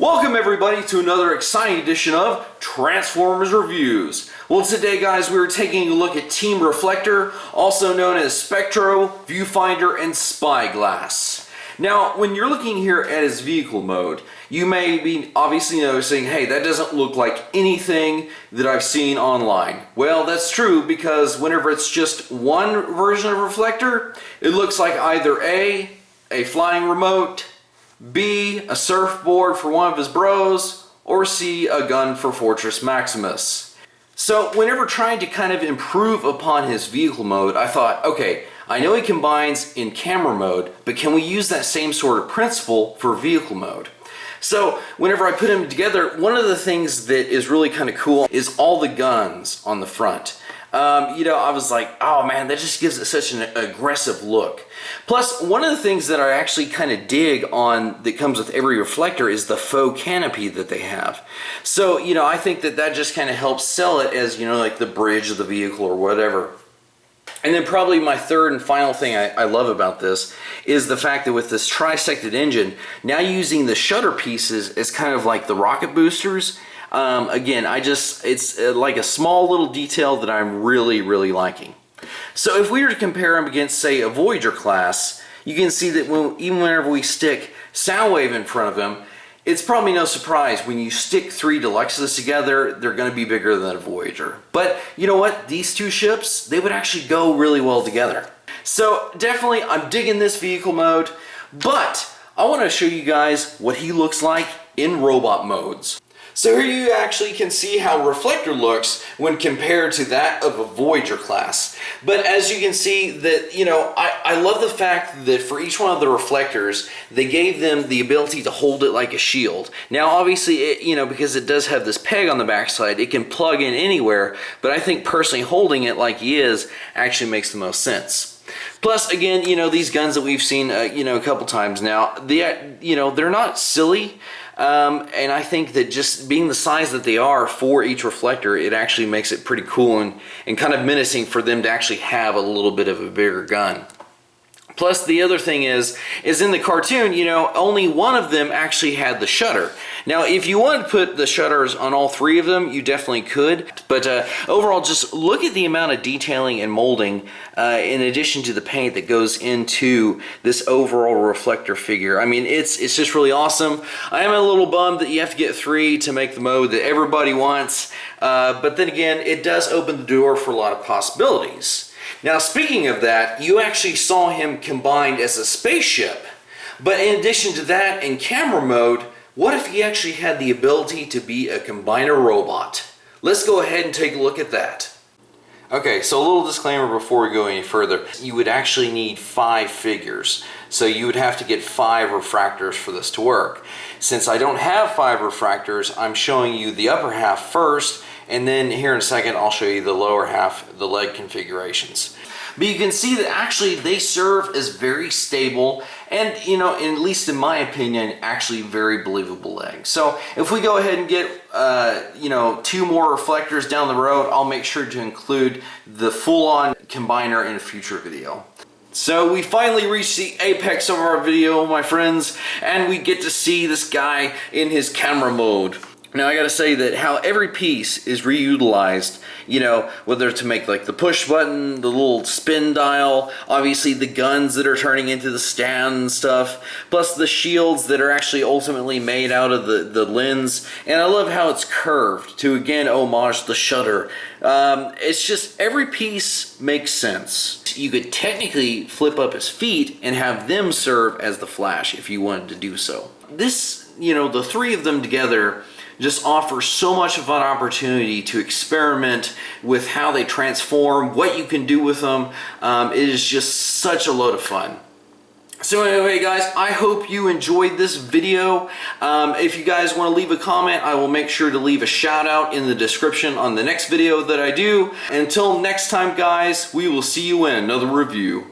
Welcome everybody to another exciting edition of Transformers Reviews. Well, today guys, we are taking a look at Team Reflector, also known as Spectro, Viewfinder, and Spyglass. Now, when you're looking here at his vehicle mode, you may be obviously noticing, hey, that doesn't look like anything that I've seen online. Well, that's true because whenever it's just one version of Reflector, it looks like either A flying remote, B, a surfboard for one of his bros, or C, a gun for Fortress Maximus. So whenever trying to kind of improve upon his vehicle mode, I thought, okay, I know he combines in camera mode, but can we use that same sort of principle for vehicle mode? So whenever I put them together, one of the things that is really kind of cool is all the guns on the front. I was like, oh man, that just gives it such an aggressive look. Plus, one of the things that I actually kind of dig on that comes with every reflector is the faux canopy that they have. So, I think that just kind of helps sell it as, like the bridge of the vehicle or whatever. And then probably my third and final thing I love about this is the fact that with this trisected engine, now using the shutter pieces as kind of like the rocket boosters. Again, it's like a small little detail that I'm really liking. So if we were to compare them against, say, a Voyager class, you can see that even whenever we stick Soundwave in front of them, it's probably no surprise when you stick three deluxes together, they're going to be bigger than a Voyager. But you know what? These two ships, they would actually go really well together. So definitely, I'm digging this vehicle mode, but I want to show you guys what he looks like in robot modes. So here you actually can see how Reflector looks when compared to that of a Voyager class. But as you can see that, I love the fact that for each one of the reflectors, they gave them the ability to hold it like a shield. Now obviously, because it does have this peg on the backside, it can plug in anywhere, but I think personally holding it like he is actually makes the most sense. Plus, again, these guns that we've seen, a couple times now, they're not silly. And I think that just being the size that they are for each reflector, it actually makes it pretty cool and kind of menacing for them to actually have a little bit of a bigger gun. Plus, the other thing is in the cartoon, only one of them actually had the shutter. Now, if you wanted to put the shutters on all three of them, you definitely could. But overall, just look at the amount of detailing and molding in addition to the paint that goes into this overall reflector figure. I mean, it's just really awesome. I am a little bummed that you have to get three to make the mode that everybody wants. But then again, it does open the door for a lot of possibilities. Now, speaking of that, you actually saw him combined as a spaceship. But in addition to that, in camera mode, what if he actually had the ability to be a combiner robot? Let's go ahead and take a look at that. Okay, so a little disclaimer before we go any further. You would actually need 5 figures. So you would have to get 5 refractors for this to work. Since I don't have 5 refractors, I'm showing you the upper half first, and then here in a second I'll show you the lower half, the leg configurations. But you can see that actually they serve as very stable and, at least in my opinion, actually very believable legs. So if we go ahead and get, 2 more reflectors down the road, I'll make sure to include the full-on combiner in a future video. So we finally reached the apex of our video, my friends, and we get to see this guy in his camera mode. Now I gotta say that how every piece is reutilized, whether to make like the push button, the little spin dial, obviously the guns that are turning into the stand and stuff, plus the shields that are actually ultimately made out of the lens. And I love how it's curved to again homage the shutter. It's just every piece makes sense. You could technically flip up his feet and have them serve as the Flash if you wanted to do so. This, the 3 of them together just offers so much of an opportunity to experiment with how they transform, what you can do with them. It is just such a load of fun. So anyway guys, I hope you enjoyed this video. If you guys want to leave a comment, I will make sure to leave a shout out in the description on the next video that I do. Until next time guys, we will see you in another review.